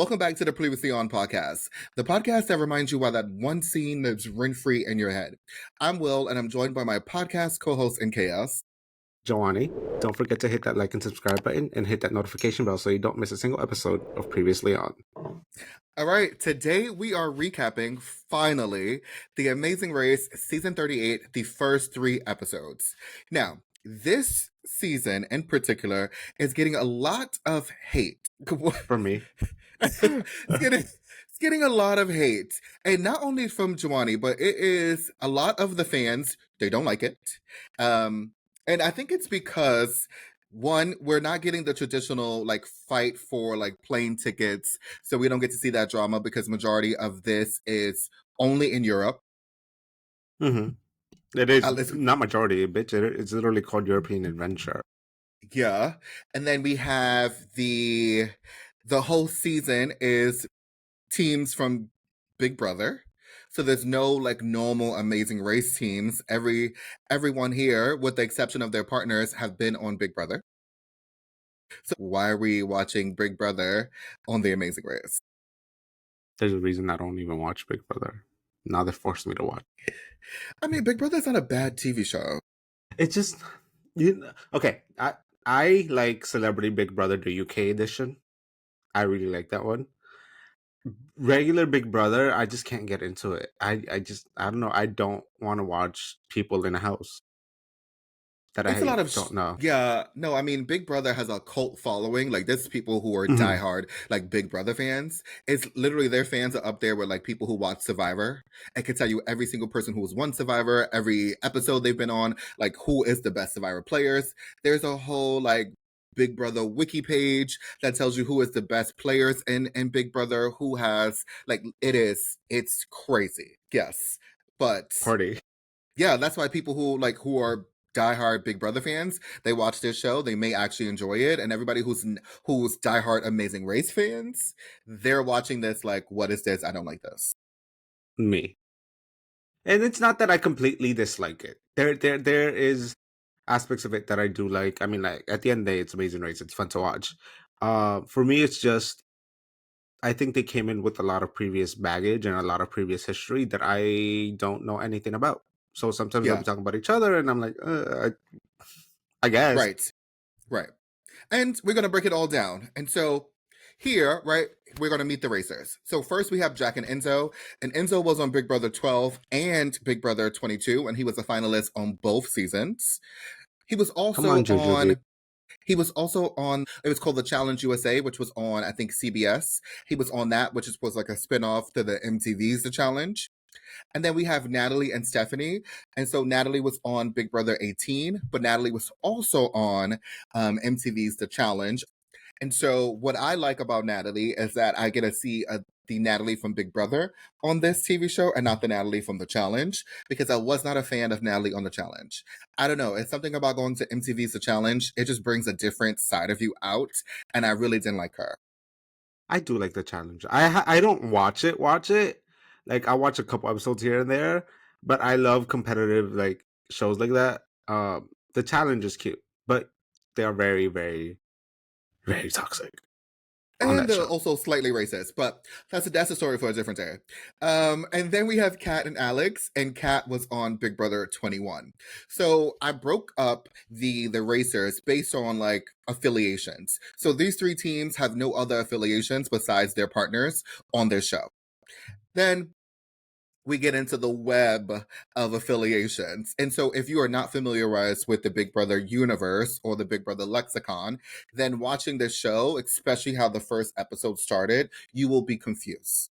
Welcome back to the Previously On podcast, the podcast that reminds you why that one scene lives rent-free in your head. I'm Will, and I'm joined by my podcast co-host in chaos, Joanny. Don't forget to hit that like and subscribe button and hit that notification bell so you don't miss a single episode of Previously On. All right, today we are recapping, finally, The Amazing Race Season 38, the first 3 episodes. Now, this season in particular is getting a lot of hate. From me. It's getting a lot of hate. And not only from Giovanni, but it is a lot of the fans, they don't like it. And I think it's because one, we're not getting the traditional like fight for like plane tickets, so we don't get to see that drama because majority of this is only in Europe. Mm-hmm. It is not majority, bitch. It's literally called European Adventure. Yeah, and then we have the whole season is teams from Big Brother. So there's no like normal Amazing Race teams. Everyone here, with the exception of their partners, have been on Big Brother. So why are we watching Big Brother on The Amazing Race? There's a reason I don't even watch Big Brother. Now they forced me to watch. I mean, Big Brother's not a bad TV show. It's just okay. I like Celebrity Big Brother, the UK edition. I really like that one. Regular Big Brother, I just can't get into it. I don't know. I don't want to watch people in a house that It's I a lot of don't know. Yeah, no, I mean, Big Brother has a cult following. Like, there's people who are diehard, like Big Brother fans. It's literally their fans are up there with like people who watch Survivor. I could tell you every single person who was won Survivor, every episode they've been on, like who is the best Survivor players. There's a whole like Big Brother wiki page that tells you who is the best players in Big Brother, who has like it's crazy. Yes. But Party. yeah, that's why people who are diehard Big Brother fans, they watch this show, they may actually enjoy it, and everybody who's diehard Amazing Race fans, they're watching this like, what is this? I don't like this. Me. And it's not that I completely dislike it. There is aspects of it that I do like. I mean, like at the end of the day, it's Amazing Race. It's fun to watch. For me, it's just I think they came in with a lot of previous baggage and a lot of previous history that I don't know anything about. So sometimes they'll be talking about each other, and I'm like, I guess. Right. And we're gonna break it all down. And so here, right, we're gonna meet the racers. So first we have Jack and Enzo was on Big Brother 12 and Big Brother 22, and he was a finalist on both seasons. He was also He was also on, it was called The Challenge USA, which was on, I think, CBS. He was on that, which was like a spinoff to the MTV's The Challenge. And then we have Natalie and Stephanie. And so Natalie was on Big Brother 18, but Natalie was also on MTV's The Challenge. And so what I like about Natalie is that I get to see the Natalie from Big Brother on this TV show and not the Natalie from The Challenge, because I was not a fan of Natalie on The Challenge. I don't know. It's something about going to MTV's The Challenge. It just brings a different side of you out. And I really didn't like her. I do like The Challenge. I don't watch it. Like I watch a couple episodes here and there, but I love competitive like shows like that. The Challenge is cute, but they are very, very, very toxic. And also slightly racist, but that's a story for a different day. And then we have Kat and Alex, and Kat was on Big Brother 21. So I broke up the racers based on like affiliations. So these 3 teams have no other affiliations besides their partners on their show. Then we get into the web of affiliations. And so if you are not familiarized with the Big Brother universe or the Big Brother lexicon, then watching this show, especially how the first episode started, you will be confused.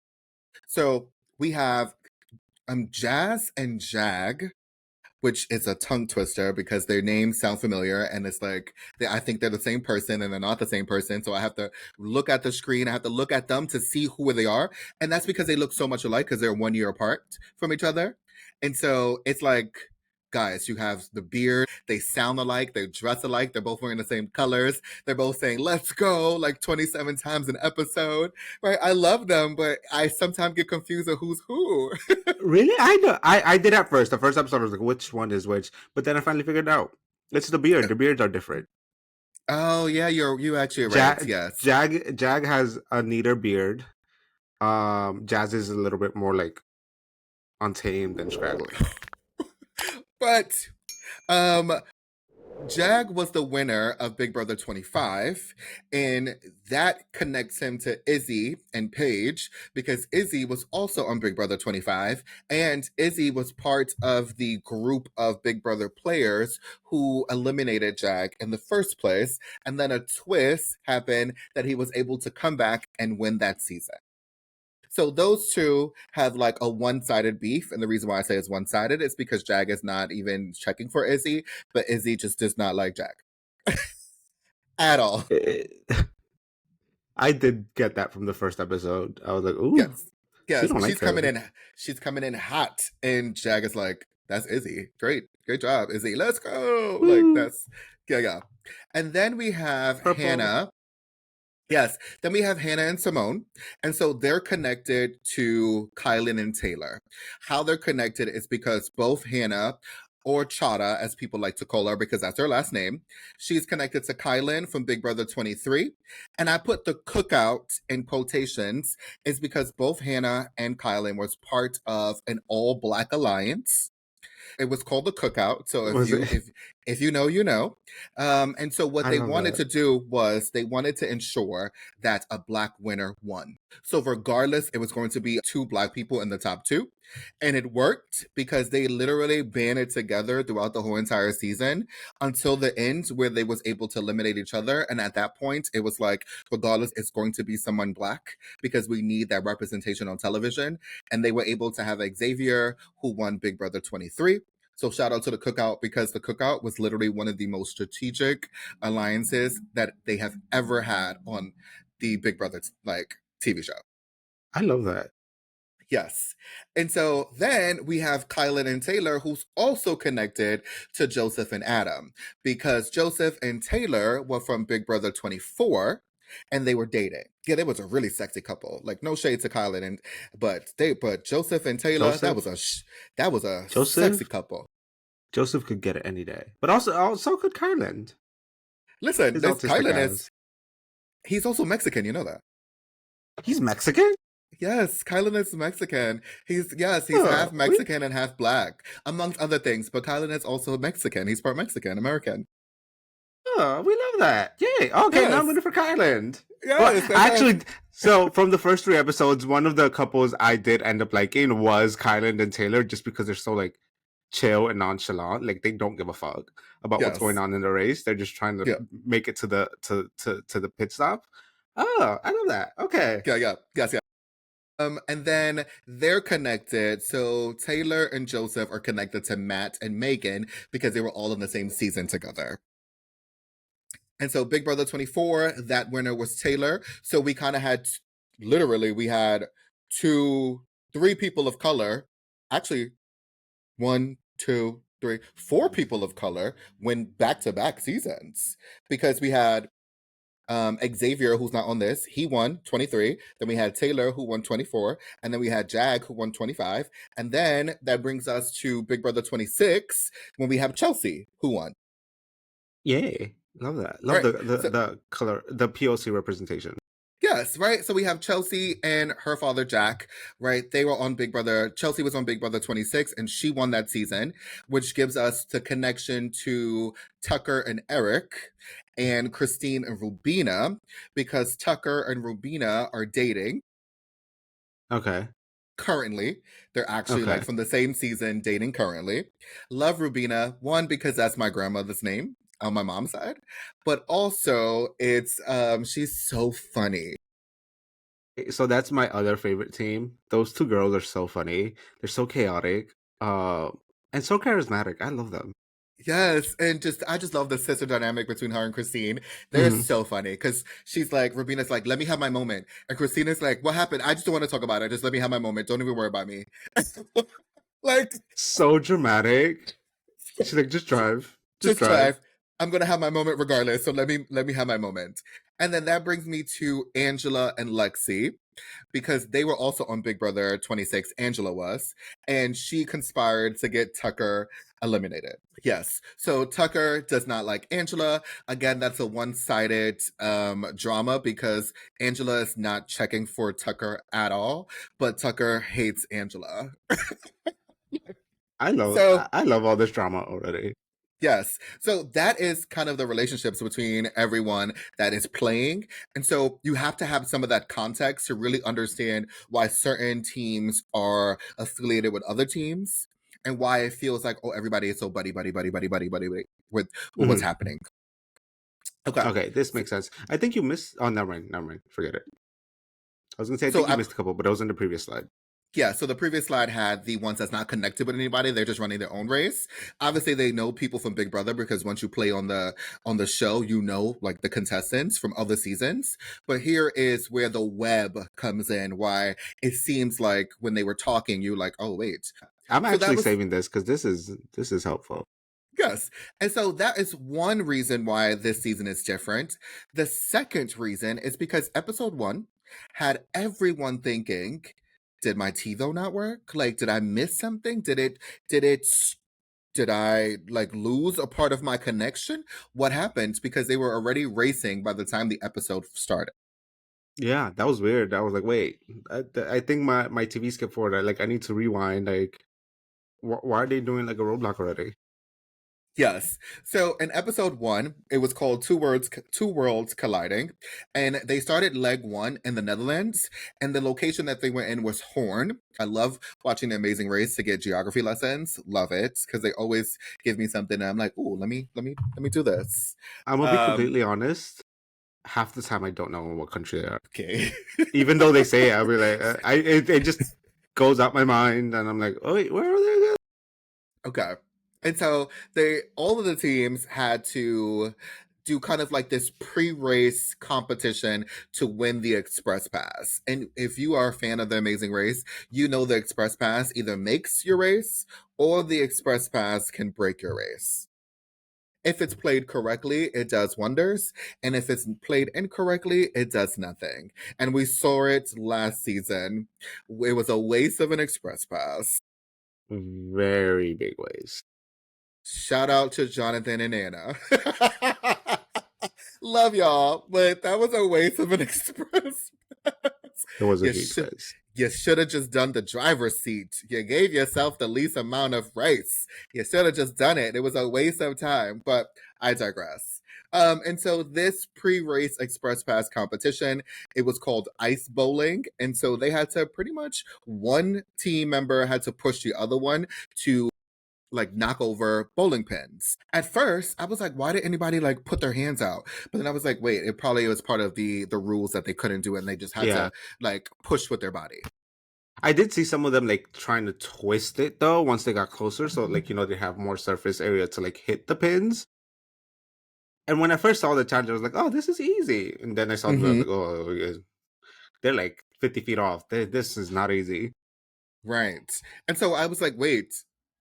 So we have Jazz and Jag, which is a tongue twister because their names sound familiar, and it's like I think they're the same person and they're not the same person. So I have to look at the screen, I have to look at them to see who they are, and that's because they look so much alike because they're 1 year apart from each other. And so it's like, guys, you have the beard, they sound alike, they dress alike, they're both wearing the same colors, they're both saying let's go like 27 times an episode, right? I love them, but I sometimes get confused of who's who. Really? I know. I did at first. The first episode I was like, which one is which? But then I finally figured it out. It's the beard. The beards are different. Oh yeah, you actually are right. Yes. Jag has a neater beard. Jazz is a little bit more like untamed and scraggly. But um Jag was the winner of Big Brother 25, and that connects him to Izzy and Paige because Izzy was also on Big Brother 25, and Izzy was part of the group of Big Brother players who eliminated Jag in the first place. And then a twist happened that he was able to come back and win that season. So those two have like a one-sided beef, and the reason why I say it's one-sided is because Jag is not even checking for Izzy, but Izzy just does not like Jag at all. I did get that from the first episode. I was like, "Ooh, Yes, she yes, don't but like him." she's coming in hot, and Jag is like, "That's Izzy, great job, Izzy, let's go!" Like Woo. that's yeah. And then we have Purple. Hannah. Yes. Then we have Hannah and Simone. And so they're connected to Kylan and Taylor. How they're connected is because both Hannah, or Chada, as people like to call her because that's her last name, she's connected to Kylan from Big Brother 23. And I put the cookout in quotations is because both Hannah and Kylan was part of an all black alliance. It was called the Cookout. So Was it? if you know, you know. And so what I they love wanted that. to do was they wanted to ensure that a black winner won. So regardless, it was going to be two black people in the top two. And it worked because they literally banded together throughout the whole entire season until the end where they was able to eliminate each other. And at that point, it was like, regardless, it's going to be someone black because we need that representation on television. And they were able to have Xavier, who won Big Brother 23. So shout out to the Cookout because the Cookout was literally one of the most strategic alliances that they have ever had on the Big Brother like TV show. I love that. Yes. And so then we have Kylan and Taylor, who's also connected to Joseph and Adam because Joseph and Taylor were from Big Brother 24 and they were dating. Yeah, they was a really sexy couple. Like no shade to Kylan and but Joseph and Taylor, that Joseph. was a sexy Joseph. couple. Joseph could get it any day, but also could Kylan. Listen, His this autistic Kylan is ass. he's also Mexican, you know that. He's Mexican. Yes, Kylan is Mexican. He's Oh, half Mexican and half black, amongst other things. But Kylan is also Mexican. He's part Mexican, American. we love that. Yay. Okay, now I'm Yes, rooting for Kylan. Well, yes, actually, so from the first 3 episodes, one of the couples I did end up liking was Kylan and Taylor, just because they're so like chill and nonchalant. Like they don't give a fuck about what's going yes, on in the race. They're just trying to yeah, make it to the pit stop. Oh, I love that. Okay. yes. And then they're connected. So Taylor and Joseph are connected to Matt and Megan because they were all in the same season together. And so Big Brother 24, that winner was Taylor. So we kind of had, literally, we had three people of color. Actually, one, two, three, four people of color win back-to-back seasons because we had Xavier, who's not on this, he won 23. Then we had Taylor, who won 24. And then we had Jag, who won 25. And then that brings us to Big Brother 26 when we have Chelsea, who won. Yay. Love that. Love Right. the color, the POC representation. Yes, right. So we have Chelsea and her father Jack, right? They were on Big Brother. Chelsea was on Big Brother 26 and she won that season, which gives us the connection to Tucker and Eric and Christine and Rubina because Tucker and Rubina are dating Okay. currently. They're actually like Okay. from the same season dating currently. Love Rubina, one because that's my grandmother's name on my mom's side, but also it's she's so funny. So that's my other favorite team. Those two girls are so funny. They're so chaotic, and so charismatic. I love them. Yes, and just I just love the sister dynamic between her and Christine. They're Hmm. so funny because she's like, Rubina's like, let me have my moment. And Christina's like, what happened? I just don't want to talk about it. Just let me have my moment. Don't even worry about me. Like, So dramatic. She's like, just drive, just just drive. drive. I'm gonna have my moment regardless. So let me have my moment. And then that brings me to Angela and Lexi, because they were also on Big Brother 26, Angela was, and she conspired to get Tucker eliminated. Yes. So Tucker does not like Angela. Again, that's a one-sided drama because Angela is not checking for Tucker at all, but Tucker hates Angela. I love So I love all this drama already. yes. So that is kind of the relationships between everyone that is playing. And so you have to have some of that context to really understand why certain teams are affiliated with other teams and why it feels like, oh, everybody is so buddy with what's Mhm. happening. Okay. Okay, this So, makes sense. I think you missed. Oh, never mind. Forget it. I was gonna say I so think you I, missed a couple, but it was in the previous slide. yeah, so the previous slide had the ones that's not connected with anybody. They're just running their own race. Obviously, they know people from Big Brother because once you play on the show, you know like the contestants from other seasons. But here is where the web comes in. Why it seems like when they were talking, you like, oh wait. I'm So that actually was saving this because this is helpful. yes. And so that is one reason why this season is different. The second reason is because episode 1 had everyone thinking, did my TiVo not work? Like, did I miss something? Did it, did I like lose a part of my connection? What happened? Because they were already racing by the time the episode started. Yeah, that was weird. I was like, wait, I think my TV skipped forward. I need to rewind. Like, why are they doing like a roadblock already? Yes. So in episode 1, it was called Two Worlds Colliding, and they started leg 1 in the Netherlands, and the location that they went in was Horn. I love watching The Amazing Race to get geography lessons. Love it because they always give me something. And I'm like, "Ooh, let me do this." I'm gonna be Um, completely honest. Half the time, I don't know what country they are. okay. Even though they say it, I'll be like, it just goes out my mind, and I'm like, oh wait, where are they again? Okay. And so they all of the teams had to do kind of like this pre-race competition to win the express pass. And if you are a fan of the Amazing Race, you know the express pass either makes your race or the express pass can break your race. If it's played correctly, it does wonders. And if it's played incorrectly, it does nothing. And we saw it last season. It was a waste of an express pass. Very big ways. Shout out to Jonathan and Anna. Love y'all, but that was a waste of an express pass. It was a You huge should waste. you should have just done the driver's seat. You gave yourself the least amount of race. You should have just done it. It was a waste of time, but I digress. And so this pre-race express pass competition, it was called ice bowling, and so they had to pretty much one team member had to push the other one to like knock over bowling pins. At first, I was like, why did anybody like put their hands out? But then I was like, wait, it probably was part of the rules that they couldn't do, and they just had Yeah, to like push with their body. I did see some of them like trying to twist it though once they got closer, so like they have more surface area to like hit the pins. And when I first saw the challenge, I was like, "Oh, this is easy." And then I saw the Mm-hmm. like, "Oh, yeah, they're like 50 feet off. This is not easy." Right. And so I was like, wait,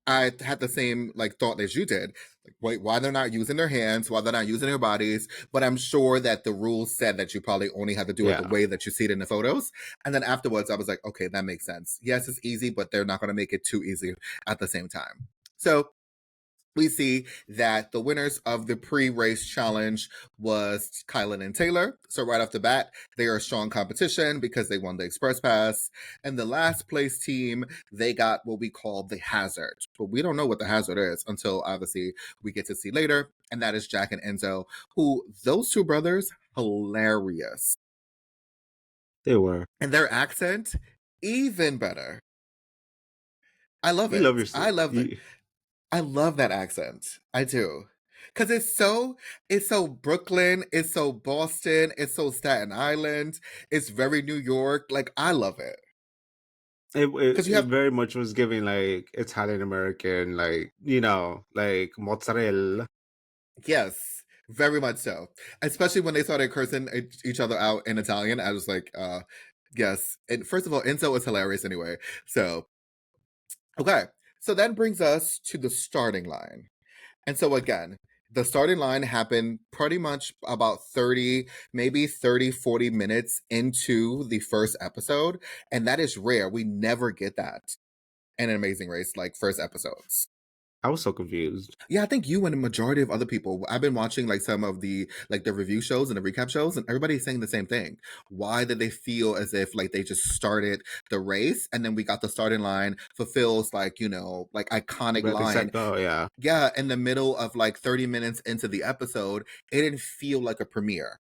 I had the same like thought as you did. Like, wait, why they're not using their hands, why they're not using their bodies. But I'm sure that the rules said that you probably only had to do it the Yeah. way that you see it in the photos. And then afterwards, I was like, okay, that makes sense. Yes, it's easy, but they're not going to make it too easy at the same time. So we see that the winners of the pre-race challenge was Kylan and Taylor. So right off the bat, they are a strong competition because they won the express pass. And the last place team, they got what we call the hazard. But we don't know what the hazard is until obviously we get to see later. And that is Jack and Enzo, who those two brothers, hilarious. They were. And their accent, even better. I love You love it. your I love that accent. I do. Cause it's so Brooklyn, it's so Boston, it's so Staten Island, it's very New York. Like I love it. Cause you it have very much was giving like Italian American, like like mozzarella. yes, very much so. Especially when they started cursing each other out in Italian. I was like, yes. And first of all, Enzo is hilarious anyway. So okay. So that brings us to the starting line. And so again, The starting line happened pretty much about 30, maybe 30, 40 minutes into the first episode. And that is rare. We never get that in an Amazing Race, like first episodes. I was so confused. Yeah, I think you and a majority of other people. I've been watching like some of the like the review shows and the recap shows, and everybody's saying the same thing. Why did they feel as if like they just started the race and then we got the starting line fulfills like, like iconic Ready, line. set, go. Yeah. Yeah, in the middle of like 30 minutes into the episode, it didn't feel like a premiere.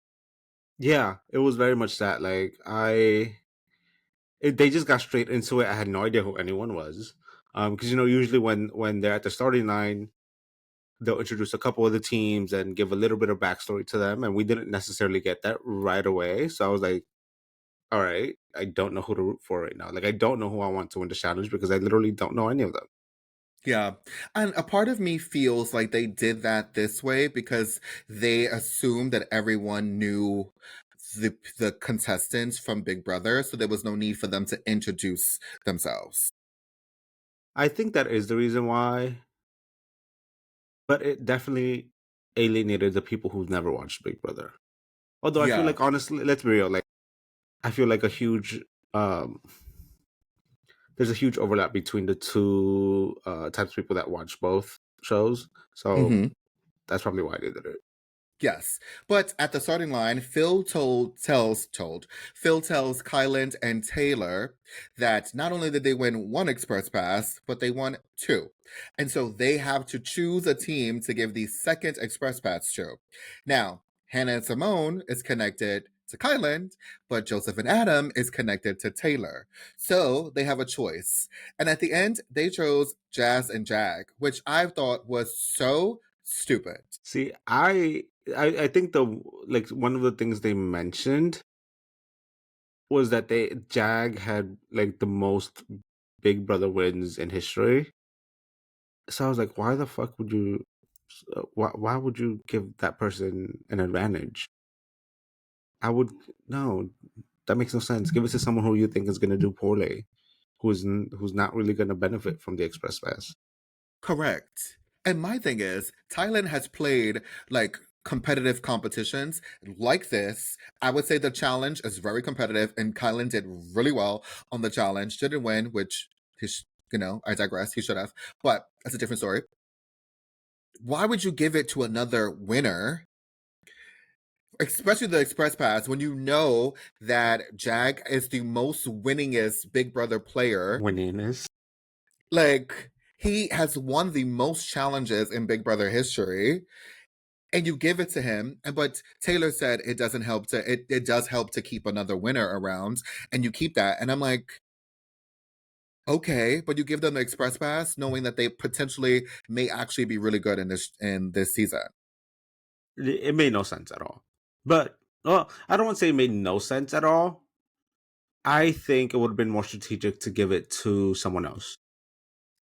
Yeah, it was very much that. Like they just got straight into it. I had no idea who anyone was, because usually when they're at the starting line, they'll introduce a couple of the teams and give a little bit of backstory to them, and we didn't necessarily get that right away. So I was like, all right, I don't know who to root for right now. Like, I don't know who I want to win the challenge because I literally don't know any of them. Yeah. And a part of me feels like they did that this way because they assumed that everyone knew the contestants from Big Brother, so there was no need for them to introduce themselves. I think that is the reason why, but it definitely alienated the people who've never watched Big Brother. Although I feel Yeah. like, honestly, let's be real, like I feel like um there's a huge overlap between the two types of people that watch both shows. So Mm-hmm. that's probably why they did it. Yes, but at the starting line, Phil tells Kyland and Taylor that not only did they win one express pass, but they won two, and so they have to choose a team to give the second express pass to. Now, Hannah and Simone is connected to Kyland, but Joseph and Adam is connected to Taylor, so they have a choice. And at the end, they chose Jazz and Jag, which I thought was so stupid. See, I think the like one of the things they mentioned was that Jag had like the most Big Brother wins in history. So I was like, why the fuck would you? Why would you give that person an advantage? I would no. That makes no sense. Give it to someone who you think is going to do poorly, who's not really going to benefit from the express pass. Correct. And my thing is, Thailand has played like competitive competitions like this. I would say the challenge is very competitive, and Kylan did really well on the challenge. Didn't win, which I digress. He should have, but that's a different story. Why would you give it to another winner, especially the Express Pass, when you know that Jag is the most winningest Big Brother player? Winniness. Like, he has won the most challenges in Big Brother history, and you give it to him. But Taylor said it doesn't help it does help to keep another winner around, and you keep that. And I'm like, okay, but you give them the express pass knowing that they potentially may actually be really good in this season. It made no sense at all. But well, I don't want to say it made no sense at all. I think it would have been more strategic to give it to someone else.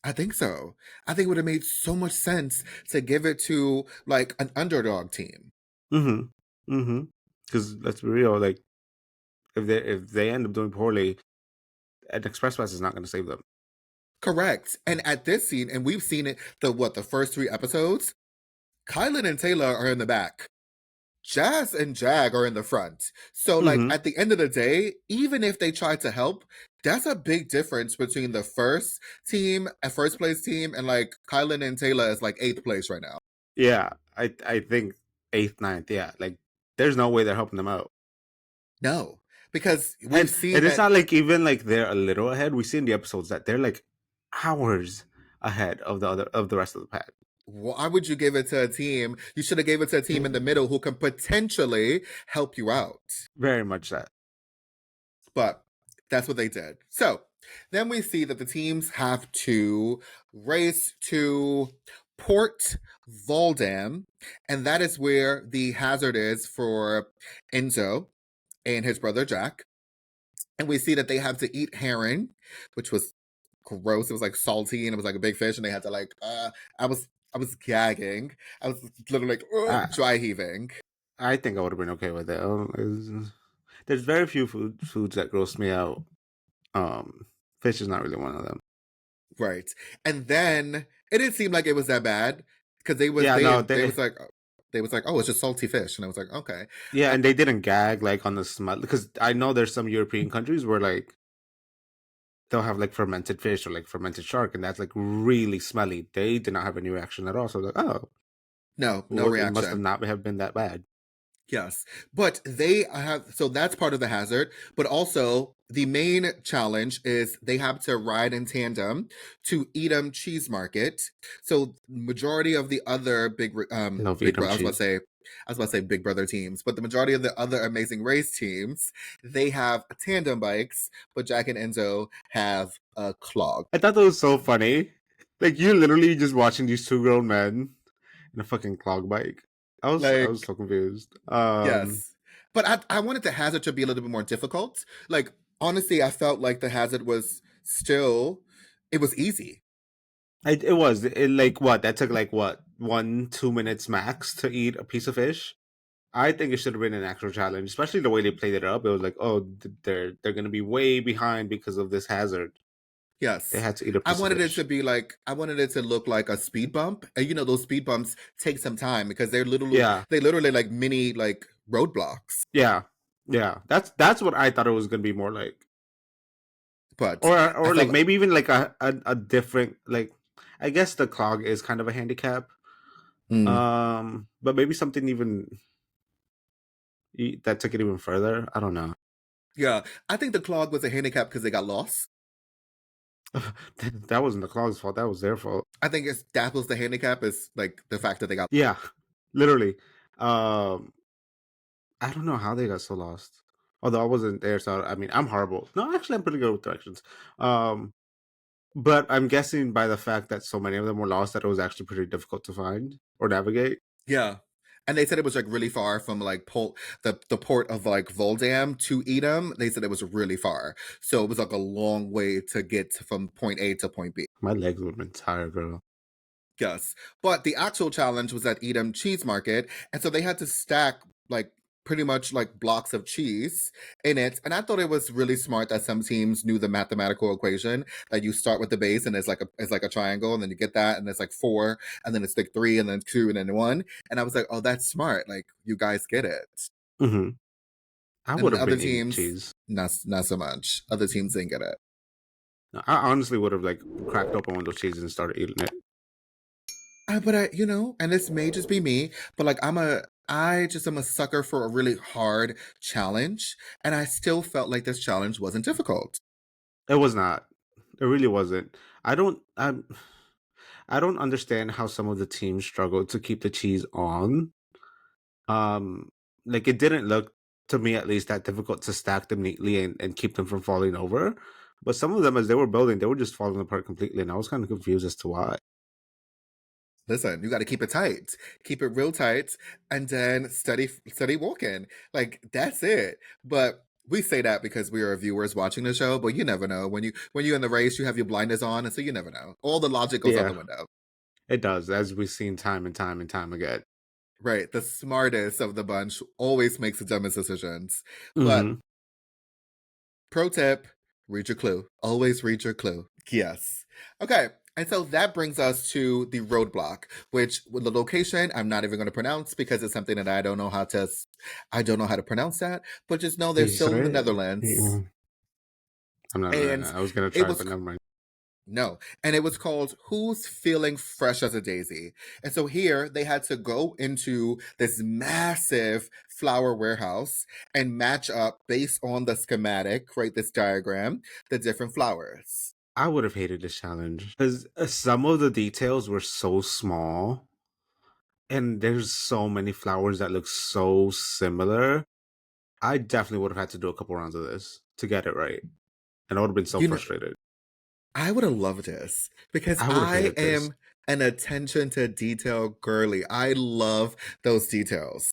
I think so. I think it would have made so much sense to give it to like an underdog team. Mm-hmm. Mm-hmm. Because let's be real, like if they end up doing poorly, an express pass is not going to save them. Correct. And at this scene, and we've seen it the first 3 episodes, Kylan and Taylor are in the back. Jazz and Jag are in the front. So, like, Mm-hmm. at the end of the day, even if they try to help, that's a big difference between the first place team, and like Kylan and Taylor is like 8th place right now. Yeah, I think 8th, 9th. Yeah, like there's no way they're helping them out. No, because we've And seen and it's that. not like even like they're a little ahead. We see in the episodes that they're like hours ahead of the rest of the pack. Why would you give it to a team? You should have gave it to a team in the middle who can potentially help you out. Very much that. But that's what they did. So then we see that the teams have to race to Port Voldam, and that is where the hazard is for Enzo and his brother Jack. And we see that they have to eat herring, which was gross. It was like salty and it was like a big fish, and they had to like I was gagging. I was literally like dry heaving. I think I would have been okay with it. There's very few foods that gross me out. Fish is not really one of them. Right. And then it didn't seem like it was that bad. because they was Yeah, no, they was like oh, it's just salty fish, and I was like, okay. yeah, and they didn't gag like on the smell because I know there's some European countries where like they'll have like fermented fish or like fermented shark, and that's like really smelly. They did not have any reaction at all. So I was like, oh, No, no well, it must have reaction. not have been that bad. Yes, but they have, so that's part of the hazard. But also, the main challenge is they have to ride in tandem to Edam Cheese Market. So majority of the other Love big Edam brother, cheese. I was about to say Big Brother teams, but the majority of the other Amazing Race teams, they have tandem bikes, but Jack and Enzo have a clog. I thought that was so funny. Like you're literally just watching these two grown men in a fucking clog bike. I was Like, so confused. yes. But I wanted the hazard to be a little bit more difficult. Like, honestly, I felt like the hazard was still, it was easy. It was like what that took like what 1-2 minutes max to eat a piece of fish. I think it should have been an actual challenge, especially the way they played it up. It was like, oh, they're gonna be way behind because of this hazard. They Yes. had to eat a piece of fish. I wanted it to look like a speed bump. And you know, those speed bumps take some time because Yeah, they literally like mini like roadblocks. yeah, yeah. That's what I thought it was gonna be more like, But I or felt like like, maybe even like a different like. I guess the clog is kind of a handicap. mm, But maybe something even that took it even further. I don't know. yeah, I think the clog was a handicap because they got lost. That wasn't the clog's fault. That was their fault. I think that was the handicap is like the fact that they got. Yeah, literally. Um, I don't know how they got so lost. Although I wasn't there, so I mean, I'm horrible. No, actually, I'm pretty good with directions. Um, but I'm guessing by the fact that so many of them were lost that it was actually pretty difficult to find or navigate. Yeah. And they said it was like really far from like the port of like Voldam to Edam. They said it was really far. So it was like a long way to get from point A to point B. My legs would have been tired, girl. Yes. But the actual challenge was at Edam Cheese Market. And so they had to stack like pretty much like blocks of cheese in it. And I thought it was really smart that some teams knew the mathematical equation that you start with the base and it's like a triangle, and then you get that, and it's like four, and then it's like three, and then two, and then one. And I was like, oh, that's smart. Like, you guys get it. Hmm. I would And the have other been eating teams, cheese. not so much. Other teams didn't get it. I honestly would have like cracked open one of those cheeses and started eating it. But you know, and this may just be me, but like I just am a sucker for a really hard challenge, and I still felt like this challenge wasn't difficult. It was not. It really wasn't. I don't understand how some of the teams struggled to keep the cheese on. Um, like it didn't look to me at least that difficult to stack them neatly and keep them from falling over. But some of them, as they were building, they were just falling apart completely, and I was kind of confused as to why. Listen, you got to keep it tight, keep it real tight, and then steady walking. Like that's it. But we say that because we are viewers watching the show, but you never know when you're in the race, you have your blinders on, and so you never know. All the logic goes out Yeah, the window. it does, as we've seen time and time and time again. Right, the smartest of the bunch always makes the dumbest decisions. But Hmm. pro tip, read your clue. Always read your clue. Yes. Okay. And so that brings us to the roadblock, which with the location I'm not even going to pronounce because it's something that I don't know how to pronounce that, but just know they're still in the Netherlands. I'm not. And I was gonna it try, was but never mind. no, and it was called Who's Feeling Fresh as a Daisy? And so here they had to go into this massive flower warehouse and match up based on the schematic, right? This diagram, the different flowers. I would have hated this challenge because some of the details were so small, and there's so many flowers that look so similar. I definitely would have had to do a couple rounds of this to get it right, and I would have been so You know, frustrated. I would have loved this because I would have I hated this. am an attention to detail girly. I love those details.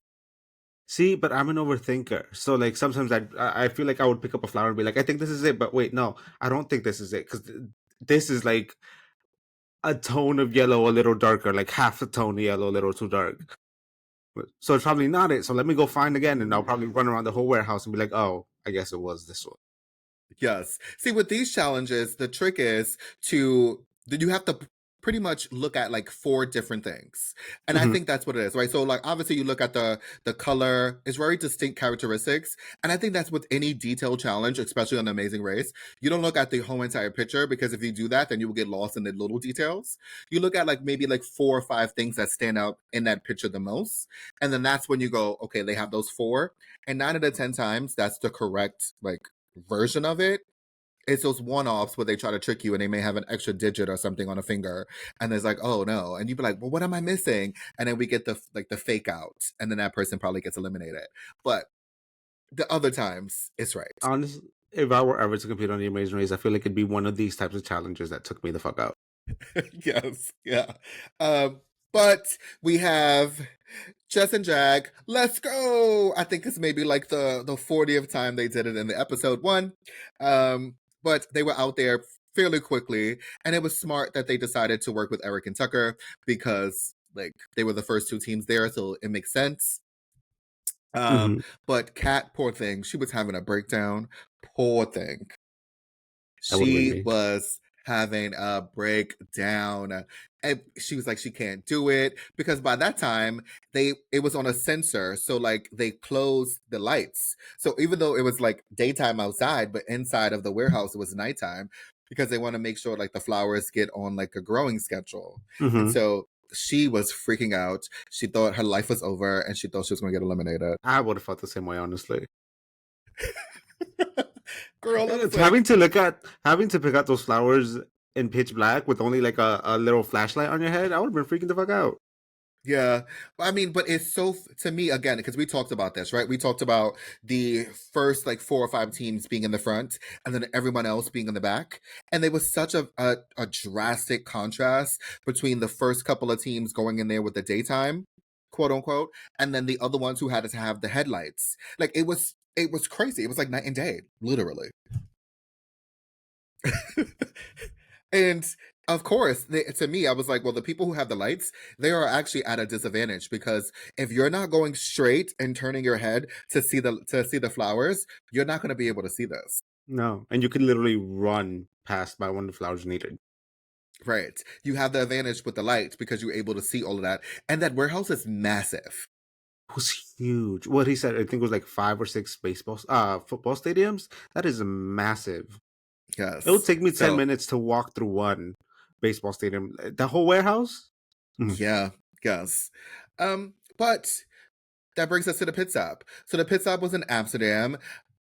See, but I'm an overthinker, so like sometimes I feel like I would pick up a flower and be like, I think this is it, but wait, no, I don't think this is it because this is like a tone of yellow a little darker, like half a tone of yellow a little too dark. So it's probably not it. So let me go find again, and I'll probably run around the whole warehouse and be like, "Oh, I guess it was this one." Yes. See, with these challenges, the trick is to you have to pretty much look at like 4 different things. And I Hmm. think that's what it is, right? So like obviously you look at the color, it's very distinct characteristics. And I think that's with any detailed challenge, especially on the Amazing Race. You don't look at the whole entire picture, because if you do that, then you will get lost in the little details. You look at like maybe like 4 or 5 things that stand out in that picture the most. And then that's when you go, okay, they have those 4. And 9 out of 10 times, that's the correct like version of it. It's those one-offs where they try to trick you and they may have an extra digit or something on a finger, and it's like, oh no, and you'd be like, well, what am I missing? And then we get the like the fake out, and then that person probably gets eliminated. But the other times, it's right. Honestly, if I were ever to compete on the Amazing Race, I feel like it'd be one of these types of challenges that took me the fuck out. Yes, yeah. But we have Jess and Jack. Let's go. I think it's maybe like the 40th time they did it in the episode 1. But they were out there fairly quickly, and it was smart that they decided to work with Eric and Tucker, because like they were the first 2 teams there, so it makes sense. Hmm. But Kat, poor thing, she was having a breakdown. Poor thing. That would have been She me. was having a breakdown. And she was like, she can't do it, because by that time it was on a sensor, so like they closed the lights. So even though it was like daytime outside, but inside of the warehouse it was nighttime, because they want to make sure like the flowers get on like a growing schedule. And Hmm. so she was freaking out. She thought her life was over, and she thought she was going to get eliminated. I would have felt the same way, honestly. Girl, I was Having like, to having to pick out those flowers in pitch black with only like a little flashlight on your head, I would have been freaking the fuck out. yeah, I mean, but it's so to me again, because we talked about this, right? We talked about the first like 4 or 5 teams being in the front, and then everyone else being in the back, and there was such a drastic contrast between the first couple of teams going in there with the daytime, quote unquote, and then the other ones who had to have the headlights. Like it was crazy. It was like night and day, literally. And of course, to me, I was like, well, the people who have the lights, they are actually at a disadvantage, because if you're not going straight and turning your head to see the flowers, you're not going to be able to see this. No, and you could literally run past by one of the flowers needed. Right. You have the advantage with the lights because you're able to see all of that. And that warehouse is massive. It was huge. What he said, I think it was like 5 or 6 football stadiums. That is massive. It would Yes. take me 10 So, minutes to walk through one baseball stadium. The whole warehouse. Mhm. yeah, yes. But that brings us to the pit stop. So the pit stop was in Amsterdam.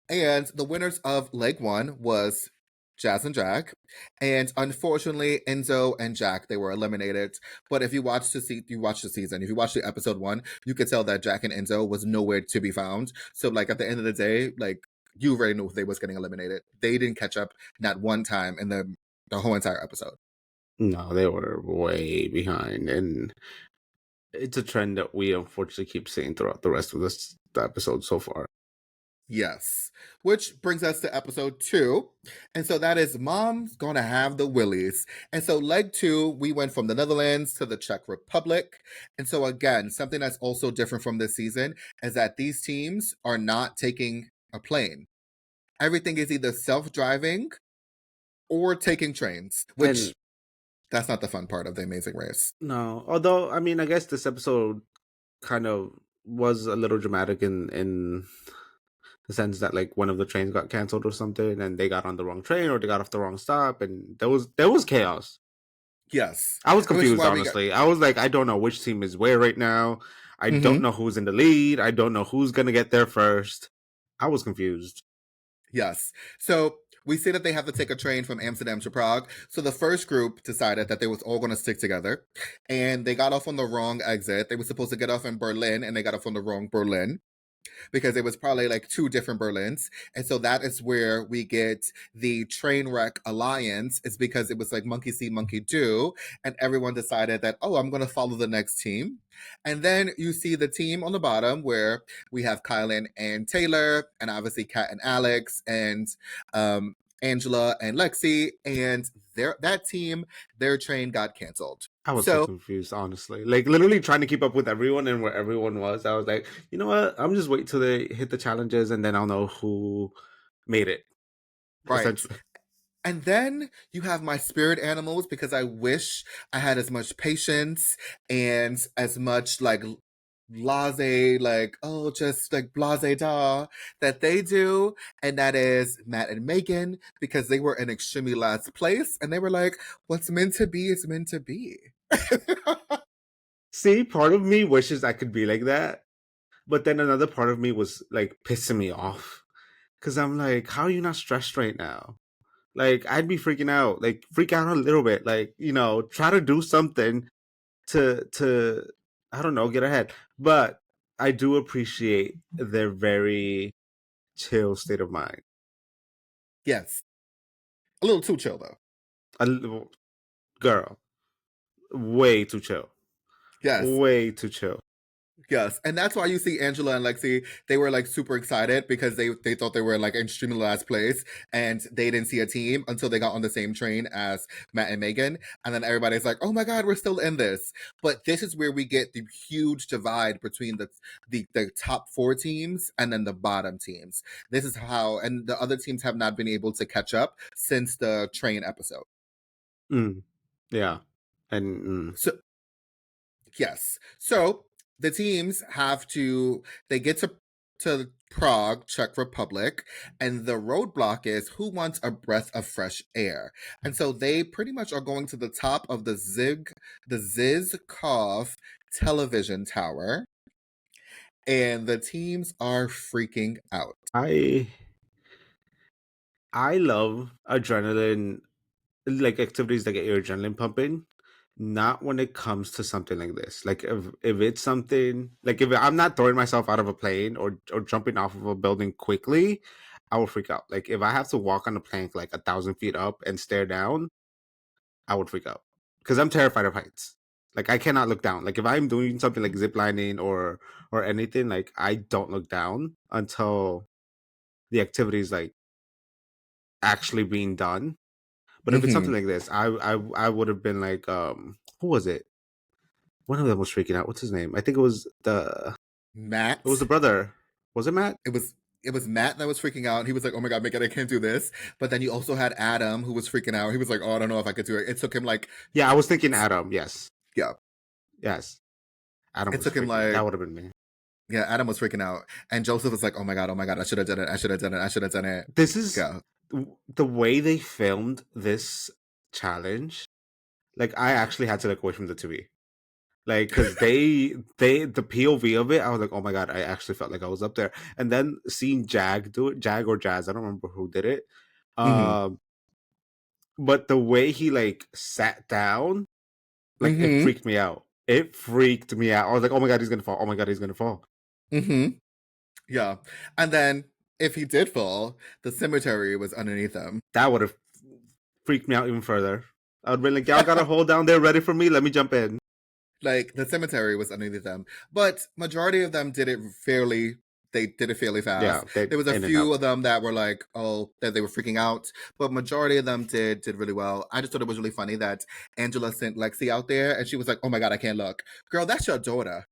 And the winners of leg 1 was Jazz and Jack. And unfortunately, Enzo and Jack, they were eliminated. But if you watch you watch the season, if you watch the episode 1, you could tell that Jack and Enzo was nowhere to be found. So like at the end of the day, like you already knew they was getting eliminated. They didn't catch up not one time in the whole entire episode. No, they were way behind, and it's a trend that we unfortunately keep seeing throughout the rest of the episode so far. Yes. Which brings us to episode 2. And so that is Mom's Gonna Have the Willies. And so leg 2, we went from the Netherlands to the Czech Republic. And so again, something that's also different from this season is that these teams are not taking a plane. Everything is either self-driving or taking trains, And which that's not the fun part of the Amazing Race. no, although I mean, I guess this episode kind of was a little dramatic in the sense that like one of the trains got canceled or something, and they got on the wrong train or they got off the wrong stop, and there was chaos. Yes. I was Which is confused, why we got honestly. I was like, I don't know which team is where right now. I don't Mhm. know who's in the lead. I don't know who's gonna get there first. I was confused. Yes. So we see that they have to take a train from Amsterdam to Prague. So the first group decided that they was all going to stick together, and they got off on the wrong exit. They were supposed to get off in Berlin, and they got off on the wrong Berlin, because it was probably like 2 different Berlins. And so that is where we get the train wreck alliance, is because it was like monkey see, monkey do. And everyone decided that, oh, I'm going to follow the next team. And then you see the team on the bottom where we have Kylan and Taylor, and obviously Kat and Alex, and Angela and Lexi. And that team, their train got canceled. I was so So, confused, honestly. Like literally trying to keep up with everyone and where everyone was. I was like, you know what? I'm just wait till they hit the challenges and then I'll know who made it. right. Essentially. And then you have my spirit animals because I wish I had as much patience and as much like blase, like, oh, just like blase da that they do. And that is Matt and Megan because they were in extremely last place and they were like, what's meant to be is meant to be. See, part of me wishes I could be like that, but then another part of me was like pissing me off because I'm like, how are you not stressed right now? Like, I'd be freaking out, like freak out a little bit, like, you know, try to do something to I don't know, get ahead. But I do appreciate their very chill state of mind. Yes. A little too chill though. A little girl, way too chill, Yes. way too chill. Yes, and that's why you see Angela and Lexi. They were like super excited because they thought they were like in extremely last place, and they didn't see a team until they got on the same train as Matt and Megan, and then everybody's like, "Oh my God, we're still in this!" But this is where we get the huge divide between the top four teams and then the bottom teams. This is how, and the other teams have not been able to catch up since the train episode. Mm, yeah, and So yes. So the teams have to they get to Prague, Czech Republic, and the roadblock is who wants a breath of fresh air. And so they pretty much are going to the top of the Zizkov television tower, and the teams are freaking out. I love adrenaline, like activities that get your adrenaline pumping. Not when it comes to something like this. Like if it's something like if I'm not throwing myself out of a plane or jumping off of a building quickly, I will freak out. Like if I have to walk on a plank like 1,000 feet up and stare down, I would freak out because I'm terrified of heights. Like I cannot look down. Like if I'm doing something like zip lining or anything, like I don't look down until the activity is like actually being done. But if it's something Mm-hmm. like this, I would have been like, who was it? One of them was freaking out. What's his name? I think it was the Matt. brother. Was it Matt? It was Matt that was freaking out. He was like, "Oh my God, Megan, I can't do this." But then you also had Adam who was freaking out. He was like, "Oh, I don't know if I could do it." It took him like, Yeah, I was thinking Adam. Yes, yeah, yes. Adam it was took him freaking. That like, would have been me. yeah, Adam was freaking out, and Joseph was like, oh my God, I should have done it. I should have done it. I should have done it." This is Yeah. the way they filmed this challenge. Like I actually had to look away from the TV. Like because they the POV of it, I was like, oh my God, I actually felt like I was up there. And then seeing Jag do it, Jag or Jazz, I don't remember who did it. Mm-hmm. Um, but the way he like sat down, like it Mm-hmm. freaked me out. It freaked me out. I was like, oh my God, he's gonna fall. Oh my God, he's gonna fall. Mm-hmm. Yeah. And then if he did fall, the cemetery was underneath him. That would have freaked me out even further. I would be like, y'all got a hole down there ready for me. Let me jump in. Like the cemetery was underneath them, but majority of them did it fairly. They did it fairly Yeah, fast. they There was a in and few out. of them that were like, oh, that they were freaking out, but majority of them did really well. I just thought it was really funny that Angela sent Lexi out there, and she was like, "Oh my God, I can't look, girl. That's your daughter.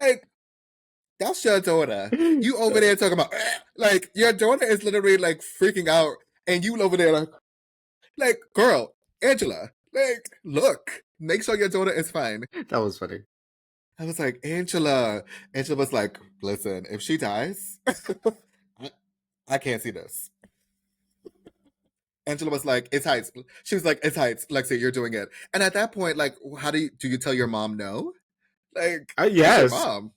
like, that's your daughter. You over there talking about like your daughter is literally like freaking out, and you over there like, girl, Angela, like, look, make sure your daughter is fine." That was funny. I was like, Angela. Angela was like, listen, if she dies, I, I can't see this. Angela was like, it's heights. She was like, it's heights. Lexi, you're doing it. And at that point, like, how do you tell your mom no? Like, it's your Yes, mom.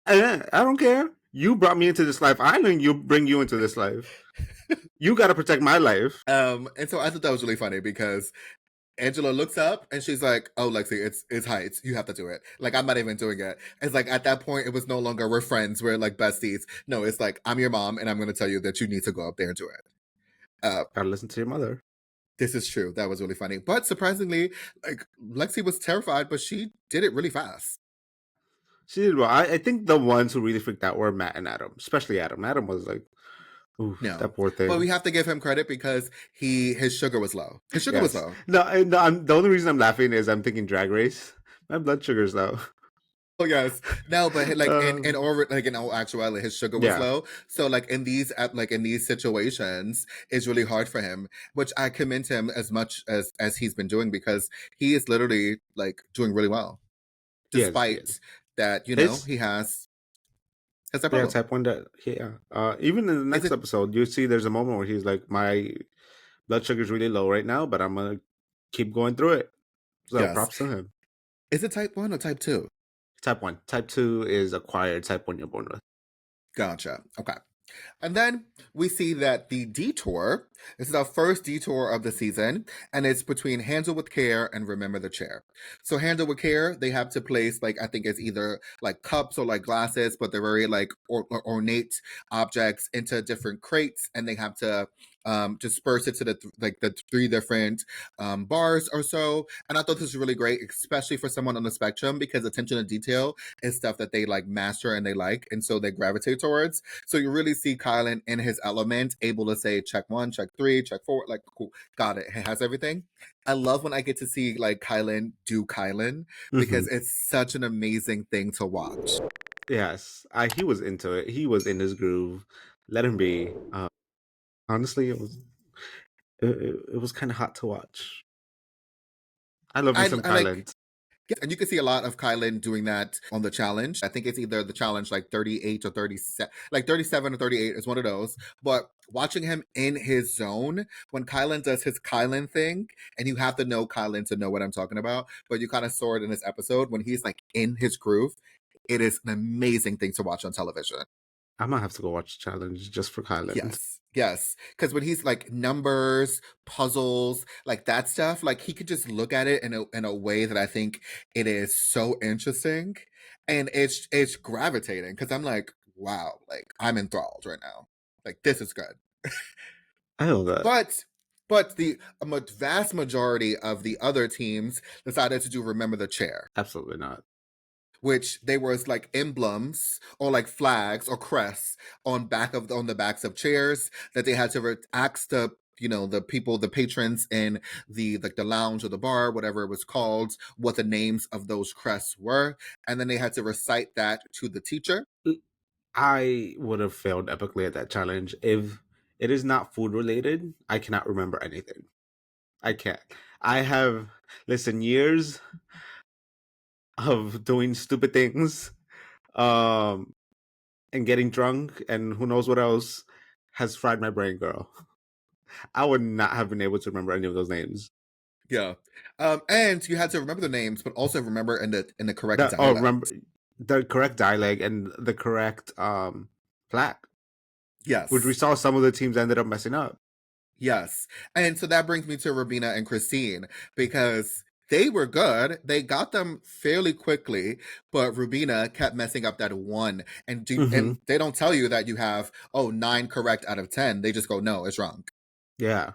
I don't care. You brought me into this life. I didn't you bring you into this life. You got to protect my life. And so I thought that was really funny because Angela looks up and she's like, "Oh, Lexi, it's heights. You have to do it." Like I'm not even doing it. It's like at that point, it was no longer we're friends. We're like besties. No, it's like I'm your mom, and I'm going to tell you that you need to go up there and do it. Gotta listen to your mother. This is true. That was really funny. But surprisingly, like Lexi was terrified, but she did it really fast. She did well. I think the ones who really freaked out were Matt and Adam, especially Adam. Adam was like, "Ooh, No, that poor but thing." we have to give him credit because his sugar was low. His sugar was Yes. low. No, no. The only reason I'm laughing is I'm thinking Drag Race. My blood sugar's low. Oh yes, no, but like Um, in all actuality, his sugar was yeah, low. So like in these situations, it's really hard for him. Which I commend him as much as he's been doing because he is literally like doing really well, he despite is. that His he has that yeah, problem. type one. That yeah. Even in the Is next it episode, you see there's a moment where he's like, "My blood sugar is really low right now, but I'm gonna keep going through it." So yes? props to him. Is it type 1 or type 2? Type one. Type two is acquired. Type one you're born with. Gotcha. Okay. And then we see that the detour, this is our first detour of the season, and it's between Handle with Care and Remember the Chair. So Handle with Care, they have to place like I think it's either like cups or like glasses, but they're very like ornate objects into different crates, and they have to disperse it to the three different bars or so. And I thought this was really great, especially for someone on the spectrum, because attention to detail is stuff that they like master and they like, and so they gravitate towards. So you really see Kylan in his element, able to say check one, check three, check four, like cool, got it. He has everything. I love when I get to see like Kylan do Kylan Hmm. because it's such an amazing thing to watch. Yes, he was into it. He was in his groove. Let him be. Honestly, it was kind of hot to watch. I love me some I like Kylan. yes, and you can see a lot of Kylan doing that on the challenge. I think it's either the challenge like 38 or 37, like 37 or 38 is one of those. But watching him in his zone, when Kylan does his Kylan thing, and you have to know Kylan to know what I'm talking about, but you kind of saw it in this episode when he's like in his groove. It is an amazing thing to watch on television. I might have to go watch the challenge just for Kylan. Yes, yes. Because when he's like numbers, puzzles, like that stuff, like he could just look at it in a way that I think it is so interesting, and it's gravitating. Because I'm like, wow, like I'm enthralled right now. Like this is good. I love that. But the vast majority of the other teams decided to do remember the chair, Absolutely not. which they were like emblems or like flags or crests on the backs of chairs that they had to ask the the people, the patrons in the like the lounge or the bar, whatever it was called, what the names of those crests were, and then they had to recite that to the teacher. I would have failed epically at that challenge if it is not food related. I cannot remember anything. I can't. I have listen years of doing stupid things, um, and getting drunk, and who knows what else has fried my brain, girl. I would not have been able to remember any of those names. Yeah, and you had to remember the names, but also remember in the correct dialect. Remember the correct dialect and the correct plaque, which we Yes. saw some of the teams ended up messing up. Yes. And so that brings me to Rabina and Christine because they were good. They got them fairly quickly, but Rubina kept messing up that one. Hmm. And they don't tell you that you have 9 correct out of 10. They just go, no, it's wrong. Yeah,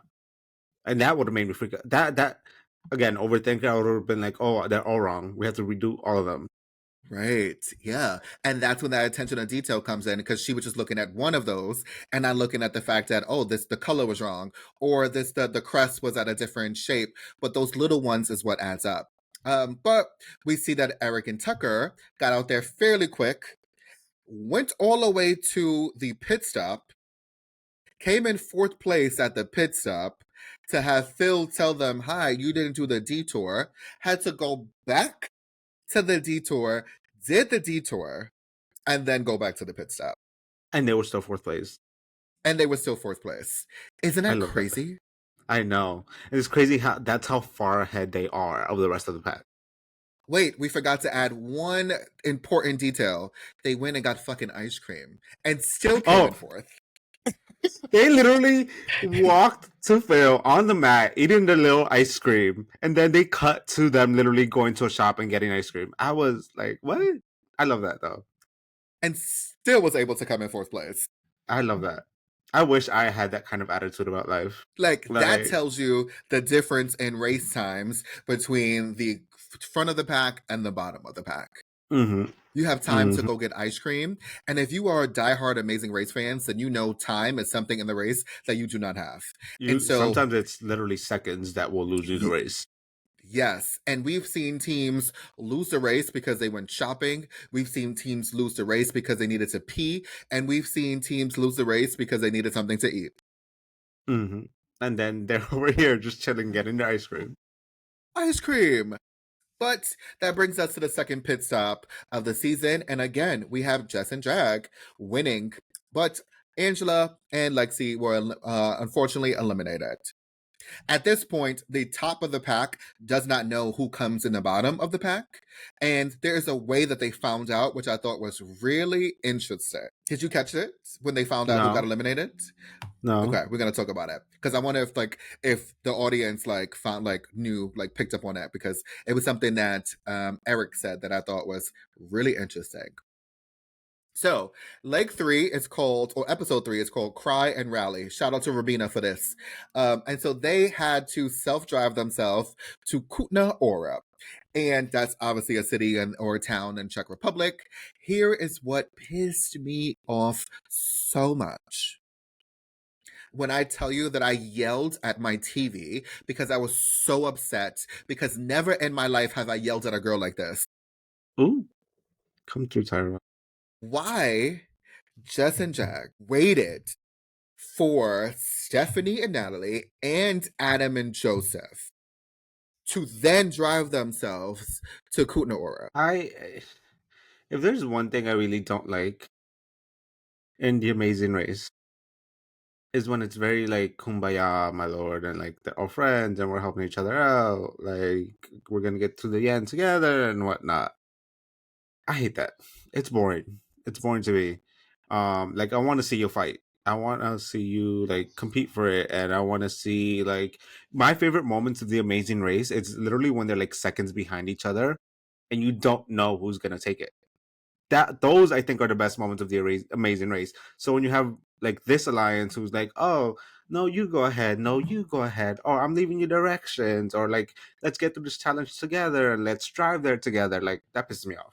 and that would have made me freak out. That again, overthinking. I would have been like, oh, they're all wrong. We have to redo all of them. Right. Yeah. And that's when that attention to detail comes in because she was just looking at one of those and not looking at the fact that, the color was wrong or the crest was at a different shape. But those little ones is what adds up. But we see that Eric and Tucker got out there fairly quick, went all the way to the pit stop, came in fourth place at the pit stop to have Phil tell them, hi, you didn't do the detour, had to go back to the detour, did the detour, and then go back to the pit stop. And they were still fourth place. And they were still fourth place. Isn't I that love that. crazy? I know. And it's crazy how that's how far ahead they are of the rest of the pack. Wait, we forgot to add one important detail. They went and got fucking ice cream and still came in Oh, fourth. they literally walked to Phil on the mat, eating the little ice cream, and then they cut to them literally going to a shop and getting ice cream. I was like, what? I love that though. And still was able to come in fourth place. I love that. I wish I had that kind of attitude about life. Like that Like, tells you the difference in race times between the front of the pack and the bottom of the pack. mm-hmm, You have time to mm-hmm. go get ice cream. And if you are diehard Amazing Race fans, then you know time is something in the race that you do not have. And You so, sometimes it's literally seconds that will lose you the race. Yes, and we've seen teams lose the race because they went shopping. We've seen teams lose the race because they needed to pee, and we've seen teams lose the race because they needed something to eat. Mm-hmm. And then they're over here just chilling, getting their ice cream. Ice cream. But that brings us to the second pit stop of the season, and again, we have Jess and Jag winning, but Angela and Lexi were unfortunately eliminated. At this point, the top of the pack does not know who comes in the bottom of the pack. And there's a way that they found out, which I thought was really interesting. Did you catch it when they found out who got No, eliminated? no. Okay, we're gonna talk about it because I wonder if the audience found knew picked up on that because it was something that Eric said that I thought was really interesting. So, leg three is called, or episode three is called Cry and Rally. Shout out to Rabina for this. And so they had to self drive themselves to Kutna Ora. And that's obviously a city or a town in Czech Republic. Here is what pissed me off so much. When I tell you that I yelled at my TV because I was so upset, because never in my life have I yelled at a girl like this. Ooh, come through, Tyra. Why Jess and Jag waited for Stephanie and Natalie and Adam and Joseph to then drive themselves to Kutna Ora. If there's one thing I really don't like in The Amazing Race, is when it's very like kumbaya, my lord, and like they're all friends and we're helping each other out, like we're gonna get to the end together and whatnot. I hate that. It's boring. It's boring to me. Like I want to see you fight. I want to see you like compete for it, and I want to see like my favorite moments of The Amazing Race. It's literally when they're like seconds behind each other, and you don't know who's gonna take it. Those I think are the best moments of the Amazing Race. So when you have like this alliance who's like, oh no, you go ahead, no, you go ahead, or I'm leaving you directions, or like let's get through this challenge together and let's drive there together, like that pisses me off.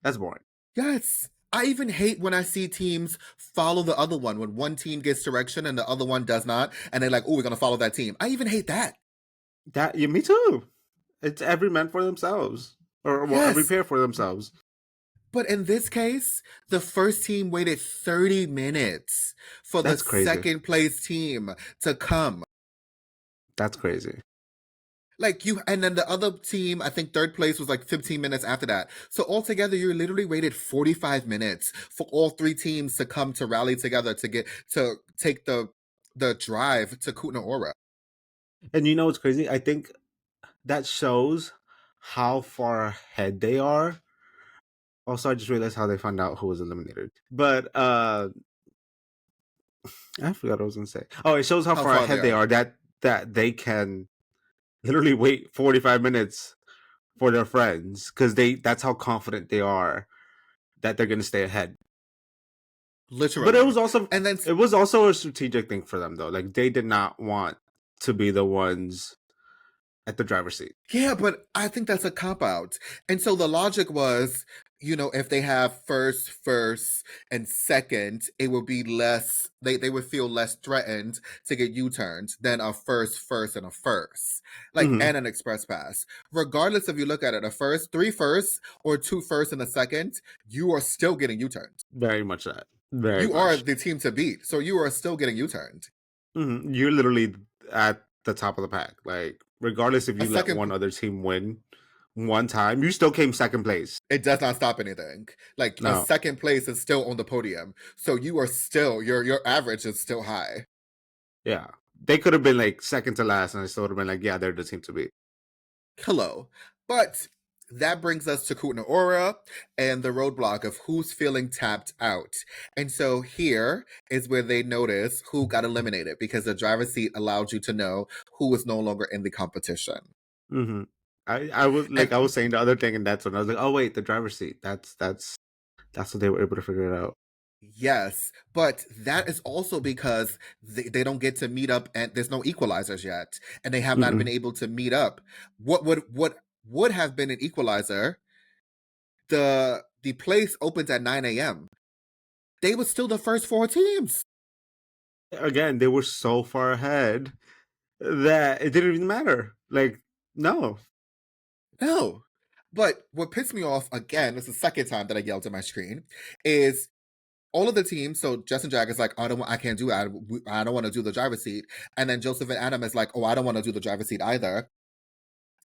That's boring. Yes. I even hate when I see teams follow the other one, when one team gets direction and the other one does not, and they're like, oh, we're going to follow that team. I even hate that. That yeah, me too. It's every man for themselves, or well, every Yes. pair for themselves. But in this case, the first team waited 30 minutes for the That's crazy. second place team to come. That's crazy. And then the other team, I think third place was like 15 minutes after that. So altogether, you literally waited 45 minutes for all three teams to come to rally together to take the drive to Kutna Ora. And you know what's crazy? I think that shows how far ahead they are. Also, I just realized how they found out who was eliminated. But I forgot what I was gonna say. Oh, it shows how How far far they ahead they are. are that they can literally wait 45 minutes for their friends because that's how confident they are that they're gonna stay ahead. But Literally. And then it was also a strategic thing for them though. Like they did not want to be the ones at the driver's seat. yeah, but I think that's a cop out. And so the logic was, if they have first, and second, it would be less, they would feel less threatened to get U-turned than a first, and a first, Mm-hmm. and an express pass. Regardless if you look at it, a first, three firsts, or two firsts and a second, you are still getting U-turned. Very much that. Very You are much. the team to beat, so you are still getting U-turned. Mm-hmm. You're literally at the top of the pack. Like regardless if A you let second one other team win one time, you still came second place. it does not stop anything. Like a No. second place is still on the podium. So you are still your average is still high. Yeah. They could have been like second to last and I still would have been like, yeah, they're the team to beat. Hello. But that brings us to Kutna Ora and the roadblock of who's feeling tapped out. And so here is where they notice who got eliminated because the driver's seat allowed you to know who was no longer in the competition. Mm-hmm. I was And saying the other thing and that's when I was like, oh wait, the driver's seat. That's what they were able to figure it out. yes, but that is also because they don't get to meet up and there's no equalizers yet. And they have not been Mm-mm. able to meet up. What would have been an equalizer? The place opens at 9 a.m. They were still the first four teams. Again, they were so far ahead that it didn't even matter. Like, no. No. But what pissed me off again, this is the second time that I yelled at my screen, is all of the teams. So Justin Jack is like, I can't do it. I don't want to do the driver's seat. And then Joseph and Adam is like, oh, I don't want to do the driver's seat either.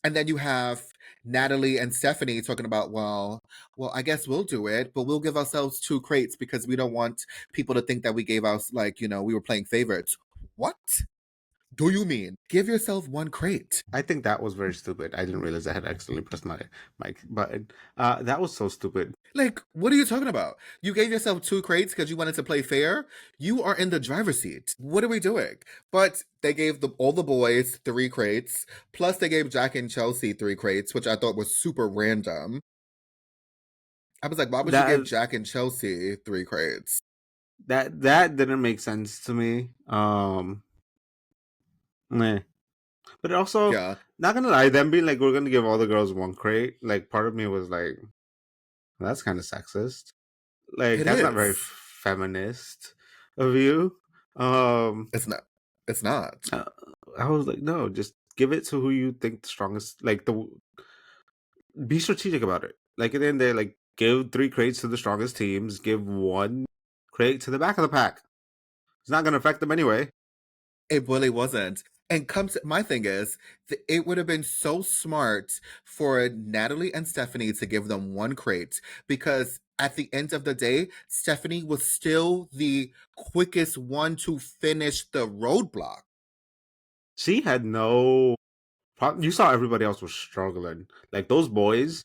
And then you have Natalie and Stephanie talking about, well, I guess we'll do it, but we'll give ourselves 2 crates because we don't want people to think that we gave us, like, we were playing favorites. What do you mean? Give yourself 1 crate. I think that was very stupid. I didn't realize I had accidentally pressed my mic button. That was so stupid. Like, what are you talking about? You gave yourself 2 crates because you wanted to play fair? You are in the driver's seat. What are we doing? But they gave all the boys 3 crates, plus they gave Jack and Chelsea 3 crates, which I thought was super random. I was like, why would you give Jack and Chelsea 3 crates? That didn't make sense to me. Meh. But also, Yeah. not gonna lie, them being like, we're gonna give all the girls 1 crate, like, part of me was like, that's kind of sexist. Like, It that's not very is. feminist of you. It's not. It's not. I was like, no, just give it to who you think the strongest. Like, be strategic about it. Like, at the end, they like give 3 crates to the strongest teams, give 1 crate to the back of the pack. It's not gonna affect them anyway. It really wasn't. And my thing is, it would have been so smart for Natalie and Stephanie to give them 1 crate, because at the end of the day, Stephanie was still the quickest one to finish the roadblock. She had no problem. You saw everybody else was struggling. Like, those boys,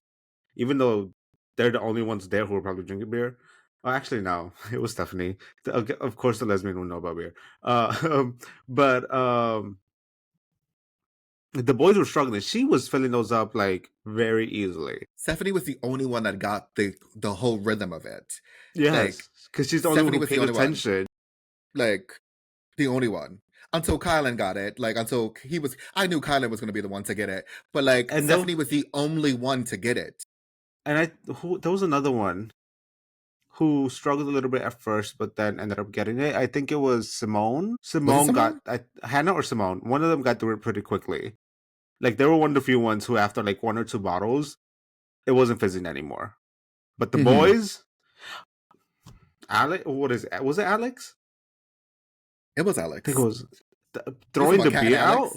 even though they're the only ones there who were probably drinking beer. Oh, actually, no, it was Stephanie. Of course, the lesbian would know about beer. But the boys were struggling. She was filling those up like very easily. Stephanie was the only one that got the whole rhythm of it. Yes, because she's the only one who paid attention. Like, the only one. Until Kylan got it. Like, until I knew Kylan was going to be the one to get it. But, like, and Stephanie was the only one to get it. And there was another one who struggled a little bit at first, but then ended up getting it. I think it was Simone. Simone got Hannah or Simone. One of them got through it pretty quickly. Like, they were one of the few ones who, after like 1 or 2 bottles, it wasn't fizzing anymore. But the boys, Alex, was it Alex? It was Alex. I think it was throwing the beer out.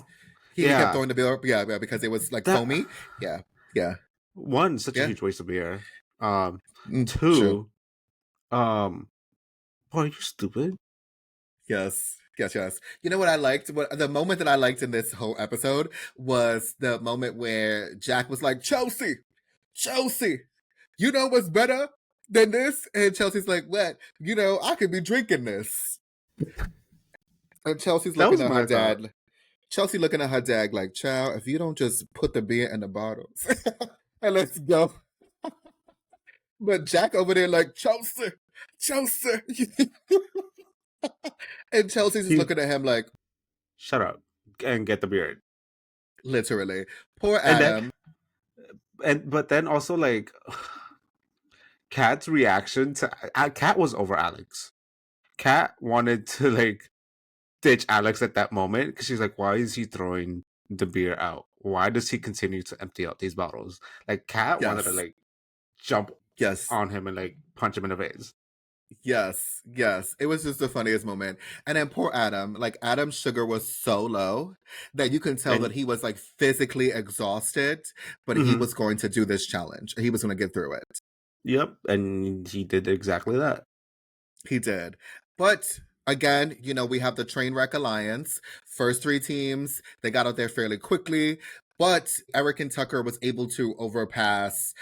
He kept throwing the beer up, yeah, because it was like foamy. Yeah. 1, such a huge waste of beer. 2, true. boy, you're stupid. Yes. You know what I liked? The moment that I liked in this whole episode was the moment where Jack was like, Chelsea, you know what's better than this? And Chelsea's like, what? I could be drinking this. And Chelsea's looking at her dad. Chelsea looking at her dad like, child, if you don't just put the beer in the bottles and let's go. But Jack over there like, Chelsea. And Chelsea's just looking at him like, shut up and get the beer. Literally. Poor Adam. But then also, like, Kat's reaction to Kat was over Alex. Kat wanted to like ditch Alex at that moment because she's like, why is he throwing the beer out? Why does he continue to empty out these bottles? Like, Kat wanted to like jump on him and like punch him in the face. Yes. It was just the funniest moment. And then poor Adam, like, Adam's sugar was so low that you can tell that he was like physically exhausted, but he was going to do this challenge. He was going to get through it. Yep. And he did exactly that. He did. But again, we have the Trainwreck Alliance. First 3 teams, they got out there fairly quickly. But Eric and Tucker was able to overpass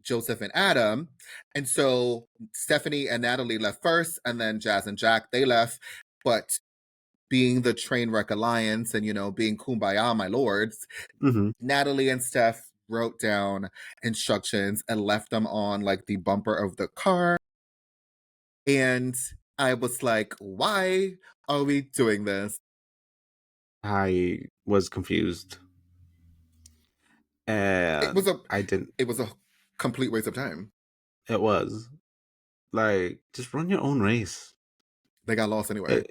Joseph and Adam. And so Stephanie and Natalie left first, and then Jazz and Jack, they left. But being the Trainwreck Alliance and, being kumbaya, my lords, Natalie and Steph wrote down instructions and left them on like the bumper of the car. And I was like, why are we doing this? I was confused. And it was a complete waste of time. It was. Like, just run your own race. They got lost anyway.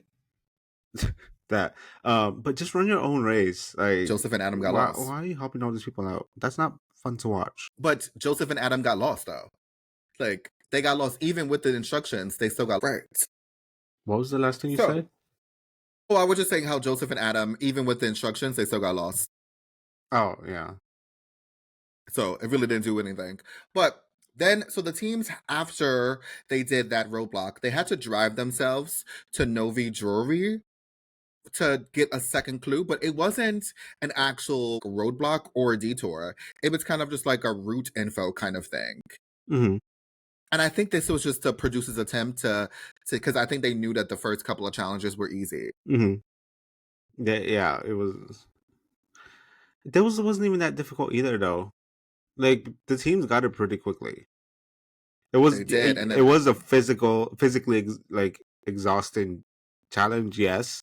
that. But just run your own race. Like, Joseph and Adam got why lost. are you helping all these people out? That's not fun to watch. But Joseph and Adam got lost though. Like they got lost even with the instructions. They still got right. What was the last thing you So, said? I was just saying how Joseph and Adam, even with the instructions, they still got lost. Oh yeah. So it really didn't do anything. But then, so the teams, after they did that roadblock, they had to drive themselves to Novi Jewelry to get a second clue, but it wasn't an actual roadblock or a detour. It was kind of just like a route info kind of thing. Mm-hmm. And I think this was just the producer's attempt to because I think they knew that the first couple of challenges were easy. Mm-hmm. Yeah, it was. Wasn't even that difficult either, though. Like the teams got it pretty quickly. They did, and It then was a physically like exhausting challenge, yes.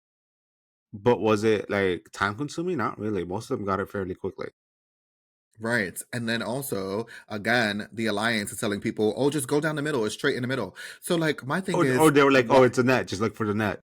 But was it like time consuming? Not really. Most of them got it fairly quickly. right, and then also again, the alliance is telling people, "Oh, just go down the middle. It's straight in the middle." So, like, my thing Or is, they were like, "Oh, what? it's a net. Just look for the net."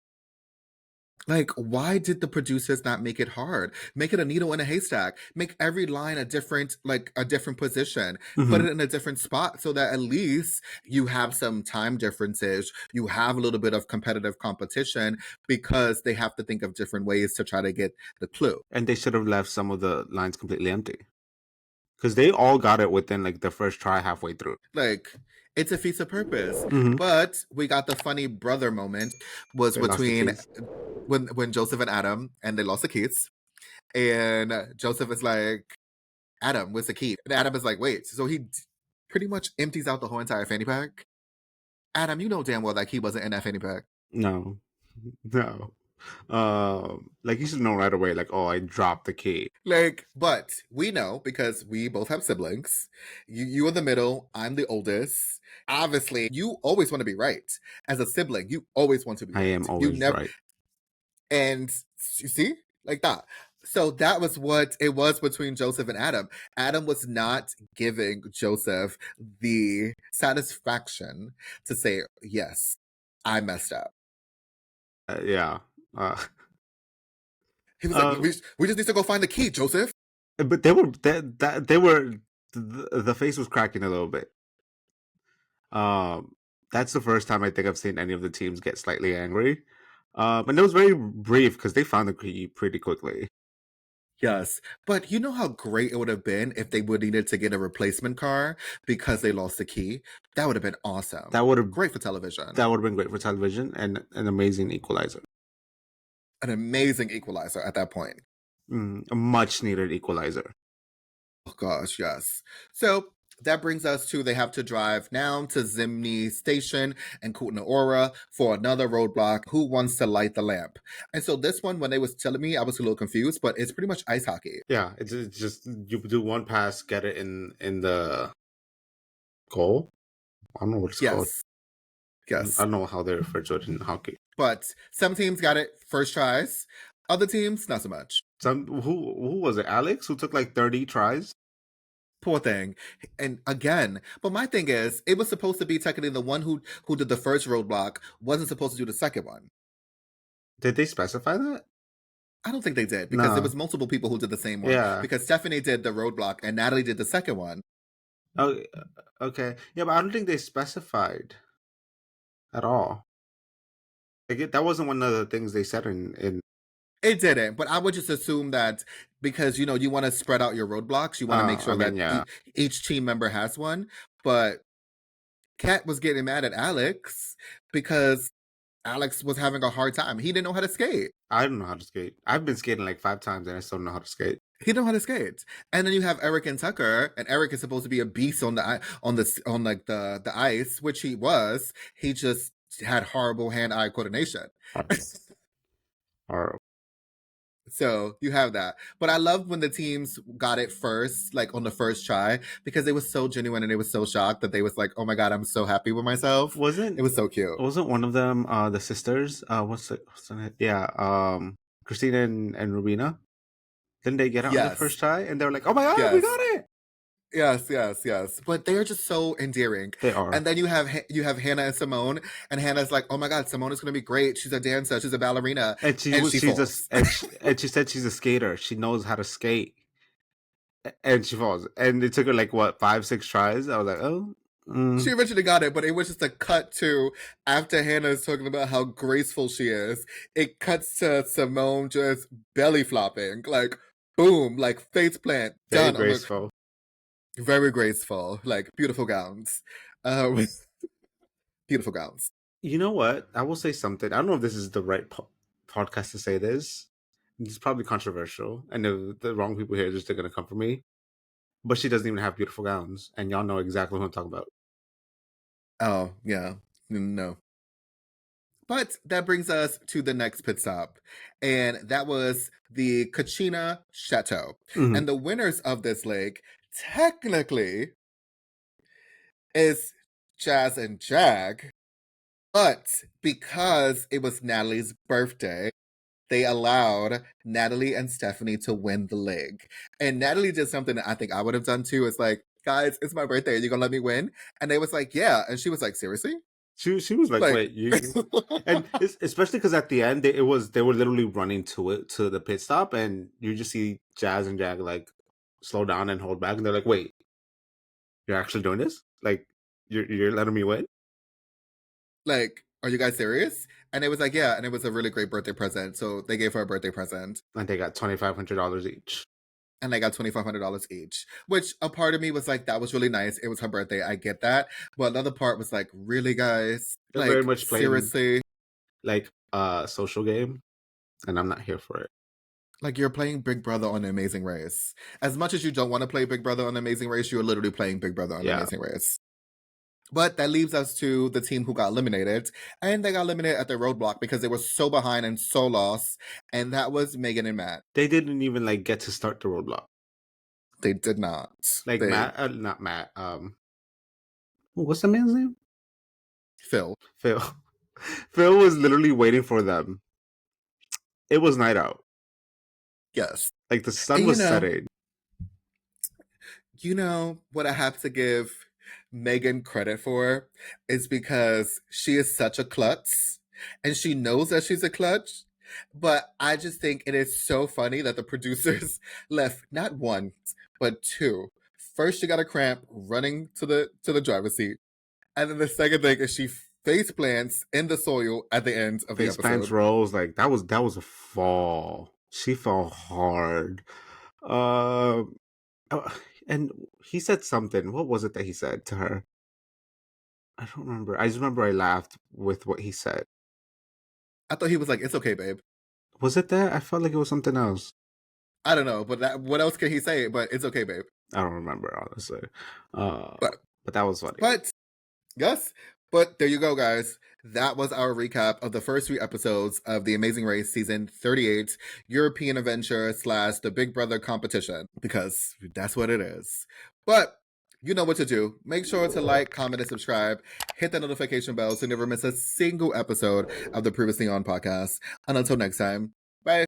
Like, why did the producers not make it hard? Make it a needle in a haystack. Make every line a different, like a different position. Put Mm-hmm. it in a different spot so that at least you have some time differences. You have a little bit of competitive competition because they have to think of different ways to try to get the clue. And they should have left some of the lines completely empty because they all got it within like the first try halfway through. Like, it defeats the purpose. Mm-hmm. But we got the funny brother moment was They lost the between keys. when Joseph and Adam and they lost the keys. And Joseph is like, Adam, where's the key? And Adam is like, wait. So he pretty much empties out the whole entire fanny pack. Adam, you know damn well that key wasn't in that fanny pack. No, no. Like you should know right away. Like, oh, I dropped the key. Like, but we know because we both have siblings. You are the middle. I'm the oldest. Obviously, you always want to be right. As a sibling, you always want to be I right. am You always never, right. and you see, like that. So that was what it was between Joseph and Adam. Adam was not giving Joseph the satisfaction to say, yes, I messed up. Yeah. Uh, He was like, uh, we just need to go find the key, Joseph. but they were the face was cracking a little bit. That's the first time I think I've seen any of the teams get slightly angry. And it was very brief because they found the key pretty quickly. Yes. But you know how great it would have been if they would needed to get a replacement car because they lost the key? That would have been awesome. That would have Great for television. been great for television and an amazing equalizer. An amazing equalizer at that point. A much needed equalizer. Oh gosh, yes. So that brings us to they have to drive now to Zimni Station and Kutna Ora for another roadblock. Who wants to light the lamp? And so this one, when they was telling me, I was a little confused, but it's pretty much ice hockey. Yeah, it's just you do one pass, get it in the goal. I don't know what it's called. Yes. I don't know how they refer to it in hockey. But some teams got it first tries. Other teams, not so much. Who was it? Alex, who took like 30 tries? Poor thing. And again, but my thing is, it was supposed to be technically the one who did the first roadblock wasn't supposed to do the second one. Did they specify that? I don't think they did because there was multiple people who did the same one. Yeah. Because Stephanie did the roadblock and Natalie did the second one. Oh, okay. Yeah, but I don't think they specified at all. Like that wasn't one of the things they said in. It didn't, but I would just assume that because you want to spread out your roadblocks, you want to make sure that each team member has one. But Kat was getting mad at Alex because Alex was having a hard time. He didn't know how to skate. I don't know how to skate. I've been skating like 5 times and I still don't know how to skate. He didn't know how to skate. And then you have Eric and Tucker, and Eric is supposed to be a beast on the ice, which he was. He just had horrible hand-eye coordination. Horrible. So you have that. But I love when the teams got it first, like on the first try, because they were so genuine and they were so shocked that they was like, oh my God, I'm so happy with myself. It was so cute. Wasn't one of them the sisters? What's the name? Yeah, Christina and Rubina. Didn't they get it on the first try? And they were like, oh my God, we got it. Yes. But they're just so endearing. They are. And then you have Hannah and Simone, and Hannah's like, "Oh my God, Simone is going to be great. She's a dancer. She's a ballerina," And and she falls. and she said she's a skater. She knows how to skate. And she falls. And it took her like what, 5, 6 tries? I was like, oh. She eventually got it, but it was just a cut to after Hannah is talking about how graceful she is. It cuts to Simone just belly flopping, like boom, like face plant, Very done. I'm like, graceful. very graceful, like beautiful gowns, beautiful gowns. You know what? I will say something. I don't know if this is the right podcast to say this. It's probably controversial, and the wrong people here are just going to come for me. But she doesn't even have beautiful gowns, and y'all know exactly what I'm talking about. Oh yeah, no. But that brings us to the next pit stop, and that was the Kachina Chateau. Mm-hmm. And the winners of this leg, technically, is Jazz and Jag, but because it was Natalie's birthday, they allowed Natalie and Stephanie to win the leg. And Natalie did something that I think I would have done too. It's like, guys, it's my birthday. Are you gonna let me win? And they was like, yeah. And she was like, seriously? She was like, wait, you and especially because at the end they were literally running to the pit stop, and you just see Jazz and Jag like slow down and hold back, and they're like, wait, you're actually doing this? Like, you're letting me win? Like, are you guys serious? And it was like, yeah, and it was a really great birthday present. So they gave her a birthday present. And they got $2,500 each. And they got $2,500 each, which a part of me was like, that was really nice. It was her birthday. I get that. But another part was like, really, guys? They're like, very much seriously? Like a social game, and I'm not here for it. Like, you're playing Big Brother on The Amazing Race. As much as you don't want to play Big Brother on The Amazing Race, you're literally playing Big Brother on The Amazing Race. But that leaves us to the team who got eliminated. And they got eliminated at the roadblock because they were so behind and so lost. And that was Megan and Matt. They didn't even like get to start the roadblock. They did not. Like Matt, not Matt. What's the man's name? Phil. Phil was literally waiting for them. It was night out. Yes. Like the sun was setting. You know what I have to give Megan credit for is because she is such a klutz and she knows that she's a klutz. But I just think it is so funny that the producers left not one, but two. First, she got a cramp running to the driver's seat. And then the second thing is she face plants in the soil at the end of the episode. Face plants rolls, like that was a fall. She fell hard. And he said something. What was it that he said to her? I don't remember. I just remember I laughed with what he said. I thought he was like, "It's okay, babe." Was it that? I felt like it was something else. I don't know, but what else can he say? But it's okay, babe. I don't remember, honestly. But that was funny. But yes, but there you go, guys. That was our recap of the first 3 episodes of The Amazing Race Season 38, European Adventure / The Big Brother Competition, because that's what it is. But you know what to do. Make sure to like, comment, and subscribe. Hit that notification bell so you never miss a single episode of the Previously On podcast. And until next time,